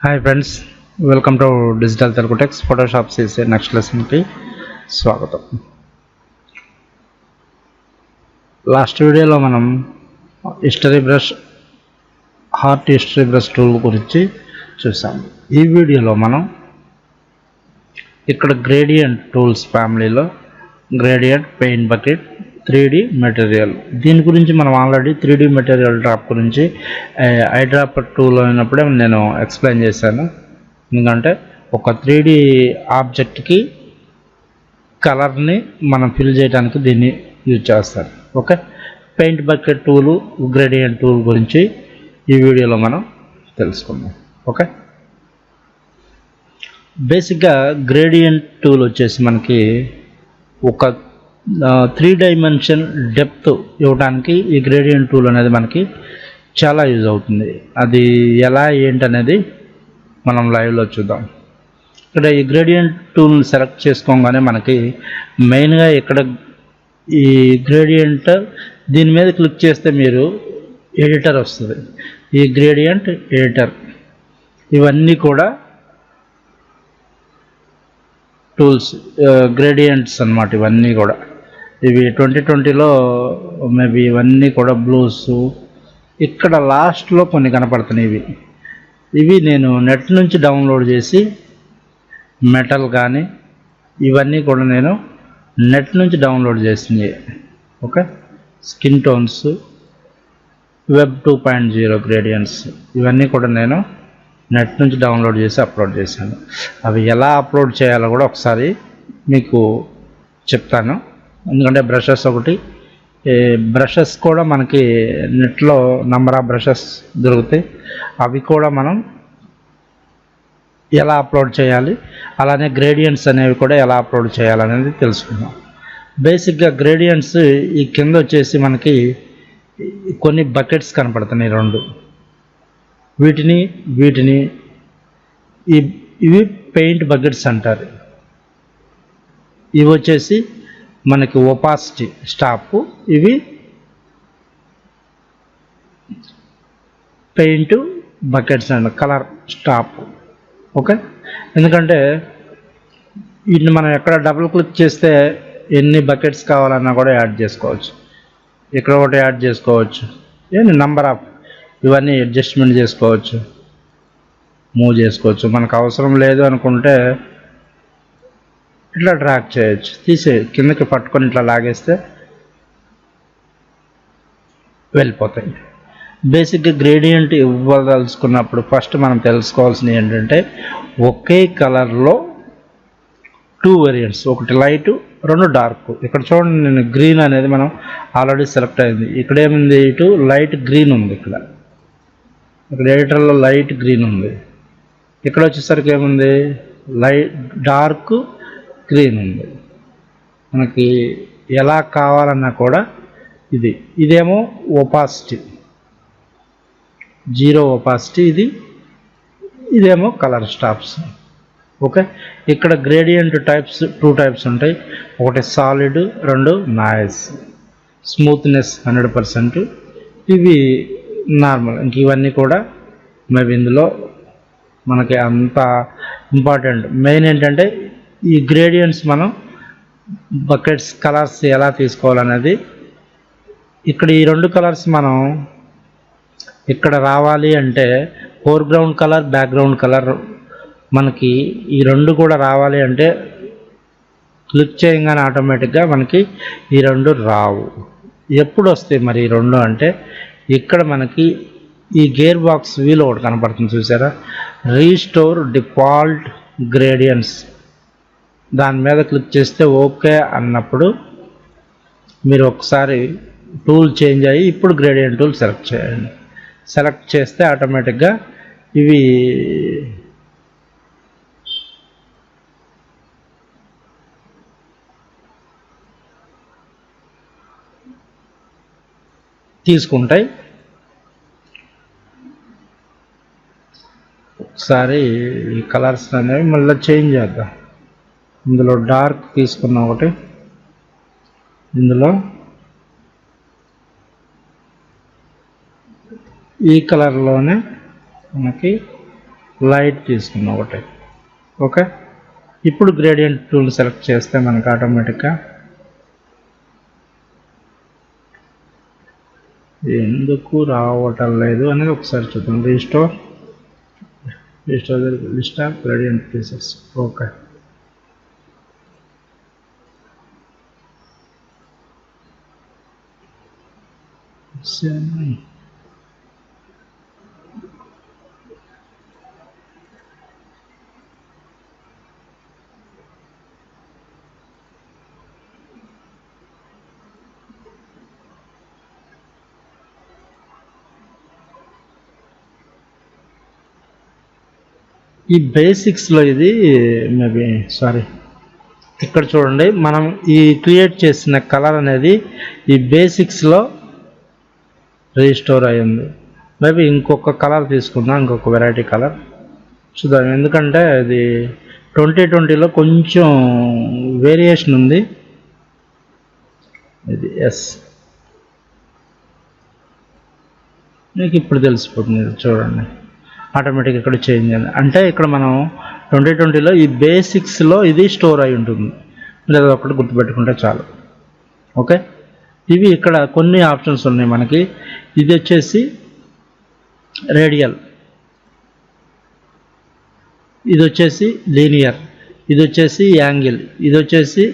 Hi friends, welcome to digital Telugu techs. Photoshop చేసే next లెసన్కి స్వాగతం. లాస్ట్ వీడియోలో మనం history brush, art history brush tool గురించి చూసాం. ఈ వీడియోలో మనం ఇక్కడ గ్రేడియంట్ టూల్స్ ఫ్యామిలీలో gradient, paint bucket, 3D material, దీని గురించి మనం ఆల్రెడీ 3D మెటీరియల్ డ్రాప్ గురించి ఐ డ్రాప్ టూల్ అయినప్పుడే నేను ఎక్స్ప్లెయిన్ చేశాను. ఎందుకంటే ఒక 3D ఆబ్జెక్ట్కి కలర్ని మనం ఫిల్ చేయడానికి దీన్ని యూజ్ చేస్తారు. Okay, paint bucket tool, gradient tool గురించి ఈ వీడియోలో మనం తెలుసుకుందాం. ఓకే, బేసిక్గా గ్రేడియంట్ టూల్ వచ్చేసి మనకి ఒక 3 డైమెన్షన్ డెప్త్ ఇవ్వడానికి ఈ గ్రేడియంట్ టూల్ అనేది మనకి చాలా యూజ్ అవుతుంది. అది ఎలా ఏంటనేది మనం లైవ్లో చూద్దాం. ఇక్కడ ఈ గ్రేడియంట్ టూల్ని సెలెక్ట్ చేసుకోగానే మనకి మెయిన్గా ఇక్కడ ఈ గ్రేడియంట్ దీని మీద క్లిక్ చేస్తే మీరు ఎడిటర్ వస్తుంది. ఈ గ్రేడియంట్ ఎడిటర్, ఇవన్నీ కూడా టూల్స్, గ్రేడియంట్స్ అన్నమాట. ఇవన్నీ కూడా ఇవి 2020లో మేబీ ఇవన్నీ కూడా బ్లూస్. ఇక్కడ లాస్ట్లో కొన్ని కనపడుతున్నాయి. ఇవి నేను నెట్ నుంచి డౌన్లోడ్ చేసి, మెటల్ కానీ ఇవన్నీ కూడా నేను నెట్ నుంచి డౌన్లోడ్ చేసినవి. Okay, skin tones, web 2.0 gradients, ఇవన్నీ కూడా నేను నెట్ నుంచి డౌన్లోడ్ చేసి అప్లోడ్ చేశాను. అవి ఎలా అప్లోడ్ చేయాలో కూడా ఒకసారి మీకు చెప్తాను. ఎందుకంటే బ్రషెస్ ఒకటి, బ్రషెస్ కూడా మనకి నెట్లో నంబర్ ఆఫ్ బ్రషెస్ దొరుకుతాయి. అవి కూడా మనం ఎలా అప్లోడ్ చేయాలి, అలానే గ్రేడియంట్స్ అనేవి కూడా ఎలా అప్లోడ్ చేయాలనేది తెలుసుకుందాం. బేసిక్గా గ్రేడియంట్స్ ఈ కింద వచ్చేసి మనకి కొన్ని బకెట్స్ కనపడుతున్నాయి, 2. వీటిని ఇవి పెయింట్ బకెట్స్ అంటారు. ఇవి వచ్చేసి మనకి ఒపాసిటీ స్టాప్, ఇవి paint buckets and colour stop. Okay, ఎందుకంటే వీటిని మనం ఎక్కడ డబుల్ క్లిక్ చేస్తే ఎన్ని బకెట్స్ కావాలన్నా కూడా యాడ్ చేసుకోవచ్చు. ఇక్కడ ఒకటి యాడ్ చేసుకోవచ్చు, నంబర్ ఆఫ్, ఇవన్నీ అడ్జస్ట్మెంట్ చేసుకోవచ్చు, మూవ్ చేసుకోవచ్చు. మనకు అవసరం లేదు అనుకుంటే ఇట్లా డ్రాగ్ చేయొచ్చు, కిందకి పట్టుకొని ఇట్లా లాగేస్తే వెళ్ళిపోతాయి. బేసిక్గా గ్రేడియంట్ ఇవ్వదలుచుకున్నప్పుడు ఫస్ట్ మనం తెలుసుకోవాల్సినవి ఏంటంటే, ఒకే కలర్లో 2 వేరియంట్స్, ఒకటి లైట్, 2 డార్క్. ఇక్కడ చూడండి, నేను గ్రీన్ అనేది మనం ఆల్రెడీ సెలెక్ట్ అయింది. ఇక్కడ ఏముంది, ఇటు లైట్ గ్రీన్ ఉంది. ఇక్కడ ఎడిటర్లో లైట్ గ్రీన్ ఉంది. ఇక్కడ వచ్చేసరికి ఏముంది, డార్క్ గ్రీన్ ఉంది. మనకి ఎలా కావాలన్నా కూడా ఇదేమో ఒపాసిటీ, 0 ఒపాసిటీ, ఇదేమో కలర్ స్టాప్స్. ఓకే, ఇక్కడ గ్రేడియంట్ టైప్స్ 2 టైప్స్ ఉంటాయి. ఒకటి సాలిడ్, 2 నాయిస్. స్మూత్నెస్ 100%, ఇవి నార్మల్. ఇంక ఇవన్నీ కూడా మేబీ ఇందులో మనకి అంత ఇంపార్టెంట్. మెయిన్ ఏంటంటే ఈ గ్రేడియంట్స్ మనం బకెట్స్ కలర్స్ ఎలా తీసుకోవాలనేది. ఇక్కడ ఈ 2 కలర్స్ మనం ఇక్కడ రావాలి అంటే, ఫోర్గ్రౌండ్ కలర్, బ్యాక్గ్రౌండ్ కలర్, మనకి ఈ 2 కూడా రావాలి అంటే క్లిక్ చేయగానే ఆటోమేటిక్గా మనకి ఈ 2 రావు. ఎప్పుడు వస్తాయి మరి ఈ 2 అంటే, ఇక్కడ మనకి ఈ గేర్ బాక్స్ వీల్ ఒకటి కనపడుతుంది, చూసారా, రీస్టోర్ డిఫాల్ట్ గ్రేడియంట్స్. దాని మీద క్లిక్ చేస్తే ఓకే అన్నప్పుడు మీరు ఒకసారి టూల్ చేంజ్ అయ్యి ఇప్పుడు గ్రేడియంట్ టూల్ సెలెక్ట్ చేయండి. సెలెక్ట్ చేస్తే ఆటోమేటిక్గా ఇవి తీసుకుంటాయి. ఒకసారి ఈ కలర్స్ అనేవి మళ్ళీ చేంజ్ చేద్దాం. ఇందులో డార్క్ తీసుకున్న ఒకటి, ఇందులో ఈ కలర్లోనే మనకి లైట్ తీసుకున్నాం ఒకటి. ఓకే, ఇప్పుడు గ్రేడియంట్ టూల్ సెలెక్ట్ చేస్తే మనకు ఆటోమేటిక్గా ఎందుకు రావటం లేదు అనేది ఒకసారి చూద్దాం. Restore list of gradient pieces. Okay, ఈ బేసిక్స్లో ఇది మేబీ సారీ ఇక్కడ చూడండి, మనం ఈ క్రియేట్ చేసిన కలర్ అనేది ఈ బేసిక్స్లో రీస్టోర్ అయ్యింది. మేబీ ఇంకొక కలర్ తీసుకుందాం, ఇంకొక వెరైటీ కలర్ చూద్దాం. ఎందుకంటే ఇది 2020లో కొంచెం వేరియేషన్ ఉంది. ఇది ఎస్, మీకు ఇప్పుడు తెలిసిపోతుంది. చూడండి ఆటోమేటిక్ ఇక్కడ చేంజ్ అయింది. అంటే ఇక్కడ మనం 2020లో ఈ బేసిక్స్లో ఇది స్టోర్ అయి ఉంటుంది. లేదా ఒకటి గుర్తుపెట్టుకుంటే చాలు. ఓకే, ఇవి ఇక్కడ కొన్ని ఆప్షన్స్ ఉన్నాయి మనకి. ఇది వచ్చేసి రేడియల్, ఇది వచ్చేసి లీనియర్, ఇది వచ్చేసి యాంగిల్, ఇది వచ్చేసి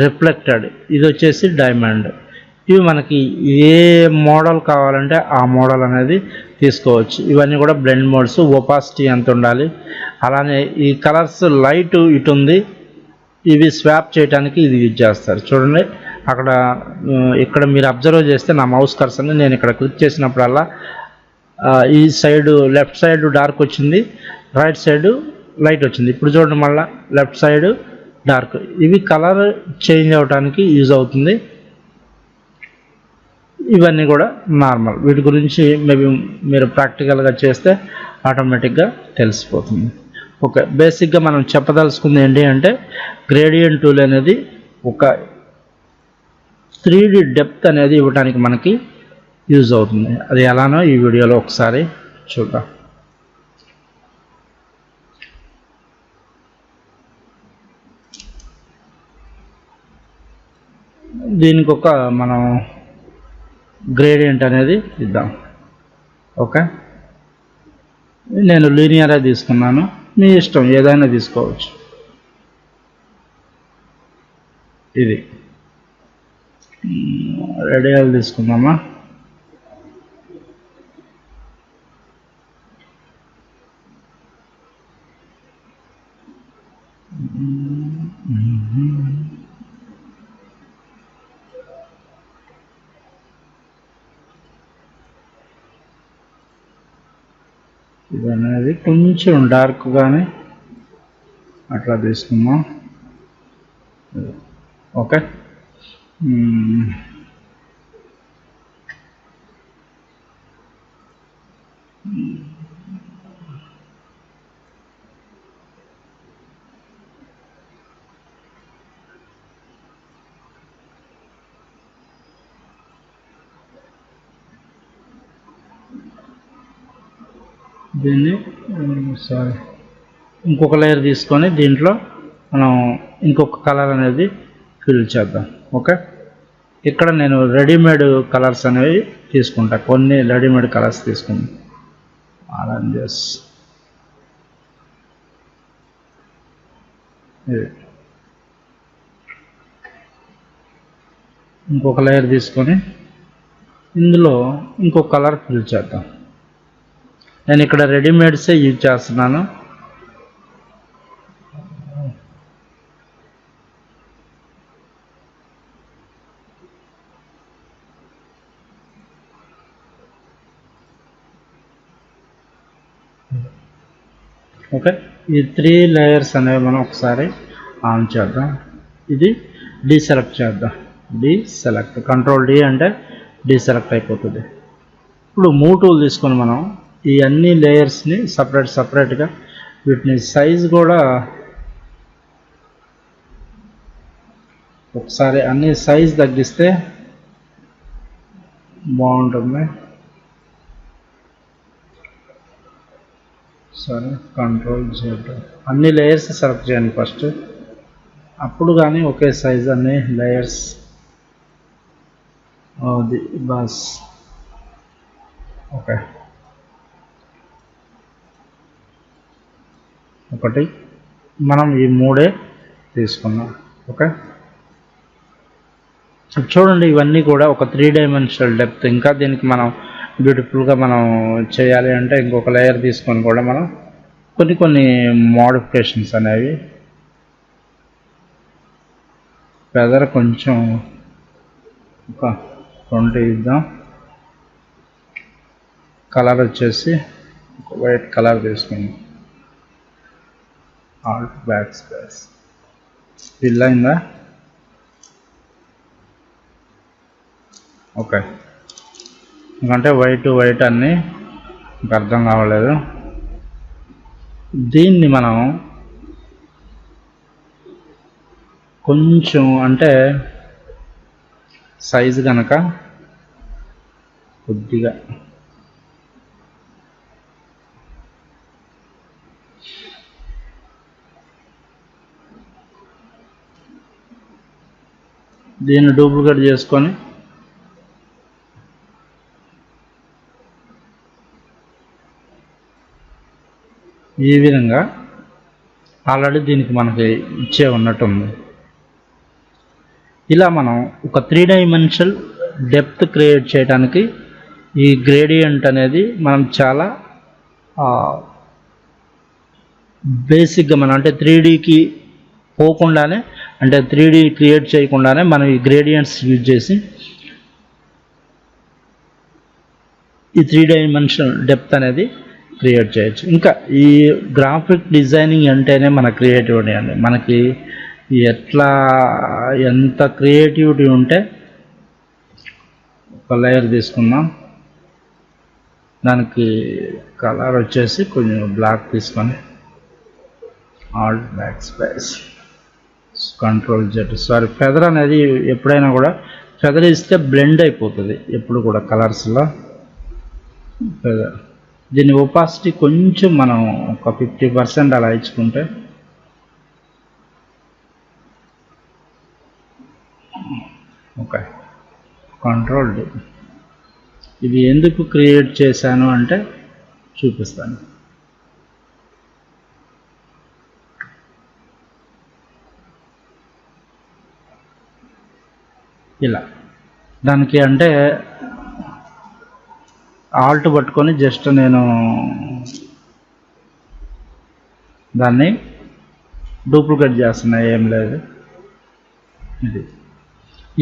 రిఫ్లెక్టెడ్, ఇది వచ్చేసి డైమండ్. ఇవి మనకి ఏ మోడల్ కావాలంటే ఆ మోడల్ అనేది తీసుకోవచ్చు. ఇవన్నీ కూడా బ్లెండ్ మోడ్స్. ఒపాసిటీ ఎంత ఉండాలి, అలానే ఈ కలర్స్ లైట్ ఇటు ఉంది, ఇవి స్వాప్ చేయడానికి ఇది యూజ్ చేస్తారు. చూడండి అక్కడ ఇక్కడ మీరు అబ్జర్వ్ చేస్తే నా మౌస్ కర్సర్ని నేను ఇక్కడ క్లిక్ చేసినప్పుడల్లా ఈ సైడ్ లెఫ్ట్ సైడ్ డార్క్ వచ్చింది, రైట్ సైడ్ లైట్ వచ్చింది. ఇప్పుడు చూడండి మళ్ళీ లెఫ్ట్ సైడ్ డార్క్. ఇవి కలర్ చేంజ్ అవడానికి యూజ్ అవుతుంది. ఇవన్నీ కూడా నార్మల్. వీటి గురించి మేబీ మీరు ప్రాక్టికల్గా చేస్తే ఆటోమేటిక్గా తెలిసిపోతుంది. ఓకే, బేసిక్గా మనం చెప్పదలుచుకుంది ఏంటి అంటే గ్రేడియంట్ టూల్ అనేది ఒక 3D డెప్త్ అనేది ఇవ్వడానికి మనకి యూజ్ అవుతుంది. అది ఎలానో ఈ వీడియోలో ఒకసారి చూద్దాం. దీనికి ఒక మనం గ్రేడియంట్ అనేది ఇద్దాం. ఓకే, నేను లీనియర్ తీసుకున్నాను, మీ ఇష్టం ఏదైనా తీసుకోవచ్చు. ఇది రేడియల్ తీసుకుందామా. ఇది అనేది కొంచెం డార్క్గానే అట్లా తీసుకుందాం. ఓకే, దీన్ని సారీ ఇంకొక లేయర్ తీసుకొని దీంట్లో మనం ఇంకొక కలర్ అనేది ఫిల్ చేద్దాం. ఓకే, ఇక్కడ నేను రెడీమేడ్ కలర్స్ అనేవి తీసుకుంటా, కొన్ని రెడీమేడ్ కలర్స్ తీసుకుంటాను. ఆరెంజెస్, ఇది ఇంకొక లేయర్ తీసుకొని ఇందులో ఇంకొక కలర్ ఫిల్ చేద్దాం. నేను ఇక్కడ రెడీమేడ్సే యూజ్ చేస్తున్నాను. ఓకే, ఈ 3 లేయర్స్ అనేవి మనం ఒకసారి ఆన్ చేద్దాం. ఇది డీసెలెక్ట్ చేద్దాం. డీసెలెక్ట్, కంట్రోల్ D అంటే డీసెలెక్ట్ అయిపోతుంది. ఇప్పుడు మూవ్ టూల్ తీసుకొని మనం ఈ అన్ని లేయర్స్ని సపరేట్గా వీటిని సైజ్ కూడా ఒకసారి అన్ని సైజ్ తగ్గిస్తే బాగుంటుంది. సరే, Ctrl Z. అన్ని లేయర్స్ సెలెక్ట్ చేయండి ఫస్ట్, అప్పుడు కానీ ఒకే సైజ్ అన్ని లేయర్స్. అది బస్. ఓకే, ఒకటి మనం ఈ మూడే తీసుకున్నాం. ఓకే, చూడండి ఇవన్నీ కూడా ఒక 3 డైమెన్షనల్ డెప్త్. ఇంకా దీనికి మనం బ్యూటిఫుల్గా మనం చేయాలి అంటే ఇంకొక లేయర్ తీసుకొని కూడా మనం కొన్ని మోడిఫికేషన్స్ అనేవి. ఫెదర్ కొంచెం ఒక 20 ఇద్దాం. కలర్ వచ్చేసి ఒక వైట్ కలర్ తీసుకుందాం. ఆల్ట్ బ్యాక్ స్పేస్ ఫిల్ అయిందా? ఓకే, ఎందుకంటే వైట్ అన్నీ మీకు అర్థం కావలేదు. దీన్ని మనం కొంచెం అంటే సైజు కనుక కొద్దిగా దీన్ని డూప్లికేట్ చేసుకొని ఈ విధంగా ఆల్రెడీ దీనికి మనకి ఇచ్చే ఉన్నట్టుంది. ఇలా మనం ఒక 3 డైమెన్షనల్ డెప్త్ క్రియేట్ చేయడానికి ఈ గ్రేడియంట్ అనేది మనం చాలా బేసిక్గా మనం అంటే 3Dకి పోకుండానే, అంటే 3D క్రియేట్ చేయకుండానే మనం ఈ గ్రేడియంట్స్ యూజ్ చేసి ఈ 3 డైమెన్షనల్ డెప్త్ అనేది క్రియేట్ చేయొచ్చు. ఇంకా ఈ గ్రాఫిక్ డిజైనింగ్ అంటేనే మన క్రియేటివిటీ అండి. మనకి ఎంత క్రియేటివిటీ ఉంటే. ఒక లేయర్ తీసుకుందాం, దానికి కలర్ వచ్చేసి కొంచెం బ్లాక్ తీసుకొని Alt back space Ctrl Z. Sorry, feather అనేది ఎప్పుడైనా కూడా ఫెదర్ ఇస్తే బ్లెండ్ అయిపోతుంది ఎప్పుడు కూడా కలర్స్లో. ఫెదర్ దీని ఒపాసిటీ కొంచెం మనం ఒక 50% అలా ఇచ్చుకుంటే. Okay, Ctrl D. ఇది ఎందుకు క్రియేట్ చేశాను అంటే చూపిస్తాను. ఇలా దానికి అంటే ఆల్ట్ పట్టుకొని జస్ట్ నేను దాన్ని డూప్లికేట్ చేస్తున్నా, ఏం లేదు. ఇది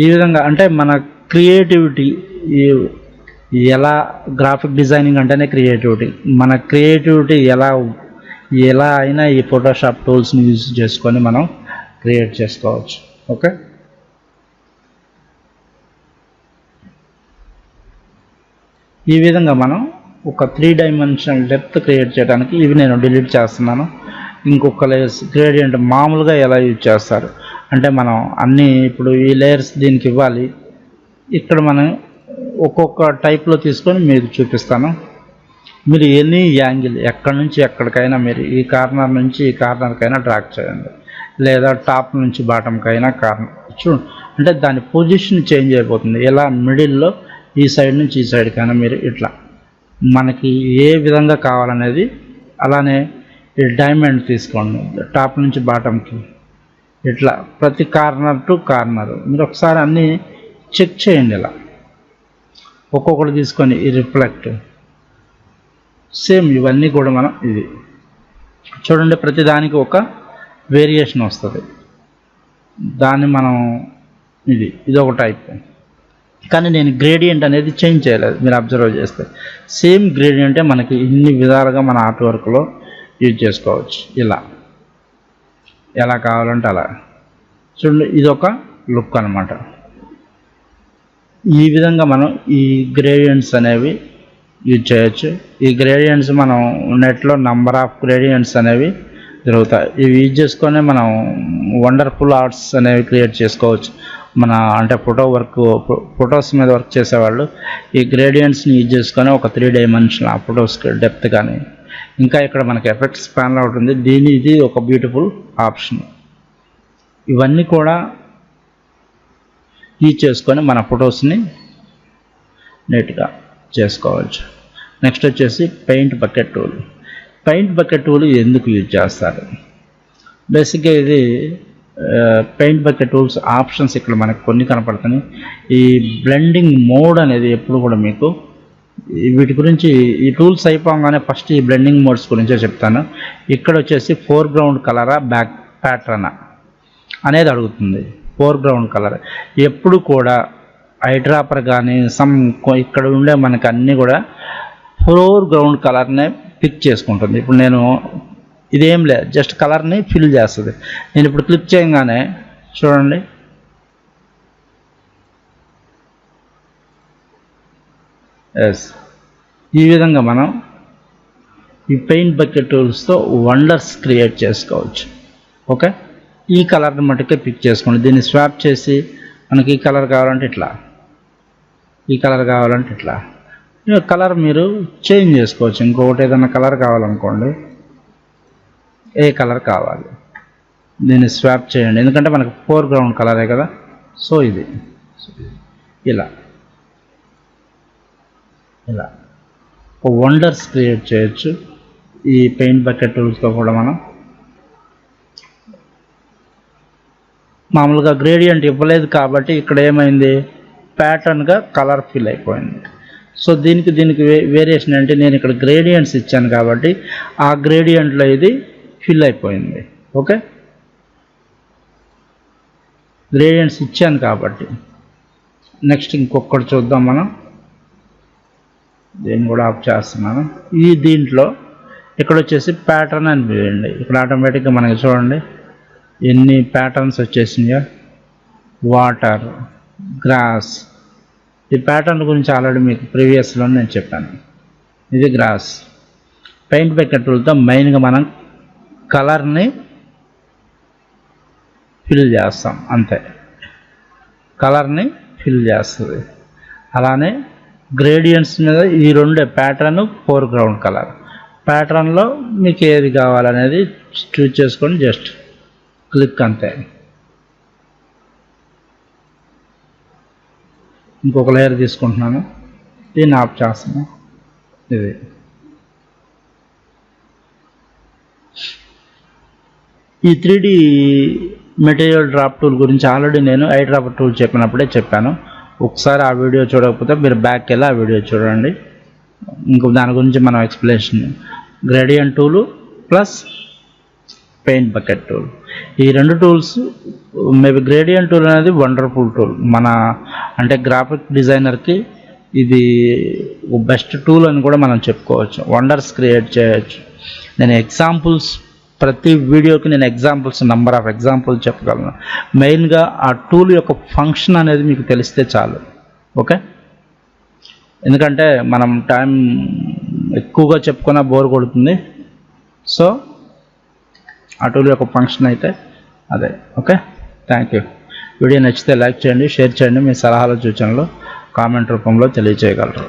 ఈ విధంగా అంటే మన క్రియేటివిటీ ఎలా, గ్రాఫిక్ డిజైనింగ్ అంటేనే క్రియేటివిటీ. మన క్రియేటివిటీ ఎలా అయినా ఈ ఫోటోషాప్ టూల్స్ని యూజ్ చేసుకొని మనం క్రియేట్ చేసుకోవచ్చు. ఓకే, ఈ విధంగా మనం ఒక 3 డైమెన్షనల్ డెప్త్ క్రియేట్ చేయడానికి ఇవి నేను డిలీట్ చేస్తున్నాను. ఇంకొక లేయర్స్ గ్రేడియంట్ మామూలుగా ఎలా యూజ్ చేస్తారు అంటే మనం అన్నీ ఇప్పుడు ఈ లేయర్స్ దీనికి ఇవ్వాలి. ఇక్కడ మనం ఒక్కొక్క టైప్లో తీసుకొని మీకు చూపిస్తాను. మీరు ఎనీ యాంగిల్ ఎక్కడి నుంచి ఎక్కడికైనా మీరు ఈ కార్నర్ నుంచి ఈ కార్నర్కైనా డ్రాగ్ చేయండి, లేదా టాప్ నుంచి బాటంకైనా కార్నర్ చూడండి. అంటే దాని పొజిషన్ చేంజ్ అయిపోతుంది. ఇలా మిడిల్లో ఈ సైడ్ నుంచి ఈ సైడ్కైనా మీరు ఇట్లా మనకి ఏ విధంగా కావాలనేది. అలానే ఈ డైమండ్ తీసుకోండి, టాప్ నుంచి బాటంకి ఇట్లా ప్రతి కార్నర్ టు కార్నర్ మీరు ఒకసారి అన్నీ చెక్ చేయండి. ఇలా ఒక్కొక్కటి తీసుకొని ఈ రిఫ్లెక్ట్ సేమ్ ఇవన్నీ కూడా మనం ఇది చూడండి, ప్రతి దానికి ఒక వేరియేషన్ వస్తుంది. దాన్ని మనం ఇది ఒక టైప్. కానీ నేను గ్రేడియంట్ అనేది చేంజ్ చేయలేదు. మీరు అబ్జర్వ్ చేస్తే సేమ్ గ్రేడియంటే మనకి ఇన్ని విధాలుగా మన ఆర్ట్ వర్క్లో యూజ్ చేసుకోవచ్చు. ఇలా ఎలా కావాలంటే అలా చూడండి, ఇది ఒక లుక్ అనమాట. ఈ విధంగా మనం ఈ గ్రేడియంట్స్ అనేవి యూజ్ చేయొచ్చు. ఈ గ్రేడియంట్స్ మనం నెట్లో నంబర్ ఆఫ్ గ్రేడియంట్స్ అనేవి జరుగుతాయి. ఇవి యూజ్ చేసుకొని మనం వండర్ఫుల్ ఆర్ట్స్ అనేవి క్రియేట్ చేసుకోవచ్చు. మన అంటే ఫొటోస్ మీద వర్క్ చేసేవాళ్ళు ఈ గ్రేడియంట్స్ని యూజ్ చేసుకొని ఒక 3 డైమెన్షనల్ ఆ ఫొటోస్ డెప్త్ కానీ ఇంకా ఇక్కడ మనకి ఎఫెక్ట్స్ ప్యానల్ ఒకటి ఉంది, ఇది ఒక బ్యూటిఫుల్ ఆప్షన్. ఇవన్నీ కూడా యూజ్ చేసుకొని మన ఫొటోస్ని నీట్గా చేసుకోవచ్చు. నెక్స్ట్ వచ్చేసి paint bucket tool. Paint bucket tool ఎందుకు యూజ్ చేస్తారు? బేసిక్గా ఇది పెయింట్ బకెట్ టూల్స్ ఆప్షన్స్ ఇక్కడ మనకు కొన్ని కనపడుతున్నాయి. ఈ బ్లెండింగ్ మోడ్ అనేది ఎప్పుడు కూడా మీకు వీటి గురించి ఈ టూల్స్ అయిపోగానే ఫస్ట్ ఈ బ్లెండింగ్ మోడ్స్ గురించే చెప్తాను. ఇక్కడ వచ్చేసి ఫోర్గ్రౌండ్ కలరా బ్యాక్ ప్యాటర్నా అనేది అడుగుతుంది. ఫోర్గ్రౌండ్ కలర్ ఎప్పుడు కూడా ఐడ్రాపర్ కానీ ఇక్కడ ఉండే మనకు అన్నీ కూడా ఫోర్గ్రౌండ్ కలర్నే పిక్ చేసుకుంటుంది. ఇప్పుడు నేను ఇదేం లేదు, జస్ట్ కలర్ని ఫిల్ చేస్తుంది. నేను ఇప్పుడు క్లిక్ చేయగానే చూడండి, ఎస్, ఈ విధంగా మనం ఈ పెయింట్ బకెట్ టూల్స్తో వండర్స్ క్రియేట్ చేసుకోవచ్చు. ఓకే, ఈ కలర్ని మటుకే పిక్ చేసుకోండి. దీన్ని స్వాప్ చేసి మనకి ఈ కలర్ కావాలంటే ఇట్లా, ఈ కలర్ కావాలంటే ఇట్లా, కలర్ మీరు చేంజ్ చేసుకోవచ్చు. ఇంకొకటి ఏదైనా కలర్ కావాలనుకోండి, ఏ కలర్ కావాలి దీన్ని స్వాప్ చేయండి, ఎందుకంటే మనకు ఫోర్గ్రౌండ్ కలరే కదా. సో ఇది ఇలా ఇలా వండర్స్ క్రియేట్ చేయొచ్చు ఈ పెయింట్ బకెట్ టూల్స్తో కూడా. మనం మామూలుగా గ్రేడియంట్ ఇవ్వలేదు కాబట్టి ఇక్కడ ఏమైంది, ప్యాటర్న్గా కలర్ ఫిల్ అయిపోయింది. సో దీనికి వేరియేషన్ అంటే నేను ఇక్కడ గ్రేడియంట్స్ ఇచ్చాను కాబట్టి ఆ గ్రేడియంట్లో ఇది ఫిల్ అయిపోయింది. ఓకే, గ్రేడియంట్స్ ఇచ్చాను కాబట్టి. నెక్స్ట్ ఇంకొకటి చూద్దాం మనం. దీన్ని కూడా ఆఫ్ చేస్తున్నాను. దీంట్లో ఇక్కడ వచ్చేసి ప్యాటర్న్ అని వేయండి. ఇక్కడ ఆటోమేటిక్గా మనకి చూడండి ఎన్ని ప్యాటర్న్స్ వచ్చేసినాయో. వాటర్, గ్రాస్, ఈ ప్యాటర్న్ గురించి ఆల్రెడీ మీకు ప్రీవియస్లో నేను చెప్పాను. ఇది గ్రాస్. పెయింట్ బకెట్ టూల్తో మెయిన్గా మనం కలర్ని ఫిల్ చేస్తాం, అంతే, కలర్ని ఫిల్ చేస్తుంది. అలానే గ్రేడియంట్స్ మీద ఈ రెండే ప్యాటర్న్, ఫోర్గ్రౌండ్ కలర్. ప్యాటర్న్లో మీకు ఏది కావాలనేది చూజ్ చేసుకొని జస్ట్ క్లిక్, అంతే. ఇంకొక లేయర్ తీసుకుంటున్నాను, దీన్ని ఆఫ్ చేస్తున్నాను. ఇది ఈ 3D మెటీరియల్ డ్రాప్ టూల్ గురించి ఆల్రెడీ నేను ఐడ్రాపర్ టూల్ చెప్పినప్పుడే చెప్పాను. ఒకసారి ఆ వీడియో చూడకపోతే మీరు బ్యాక్ వెళ్ళి ఆ వీడియో చూడండి. ఇంకో దాని గురించి మనం explanation. Gradient tool plus paint bucket tool, ఈ రెండు టూల్స్ మేబీ గ్రేడియంట్ టూల్ అనేది వండర్ఫుల్ టూల్. మన అంటే గ్రాఫిక్ డిజైనర్కి ఇది బెస్ట్ టూల్ అని కూడా మనం చెప్పుకోవచ్చు. వండర్స్ క్రియేట్ చేయొచ్చు. నేను ఎగ్జాంపుల్స్ ప్రతి వీడియోకి నేను నంబర్ ఆఫ్ ఎగ్జాంపుల్స్ చెప్పగలను. మెయిన్గా ఆ టూల్ యొక్క ఫంక్షన్ అనేది మీకు తెలిస్తే చాలు. ఓకే, ఎందుకంటే మనం టైం ఎక్కువగా చెప్పుకున్నా బోర్ కొడుతుంది. సో ఆ టూల్ యొక్క ఫంక్షన్ అయితే అదే. Okay, thank you. వీడియో నచ్చితే లైక్ చేయండి, షేర్ చేయండి. మీ సలహాలు సూచనలు కామెంట్ రూపంలో తెలియజేయగలరు.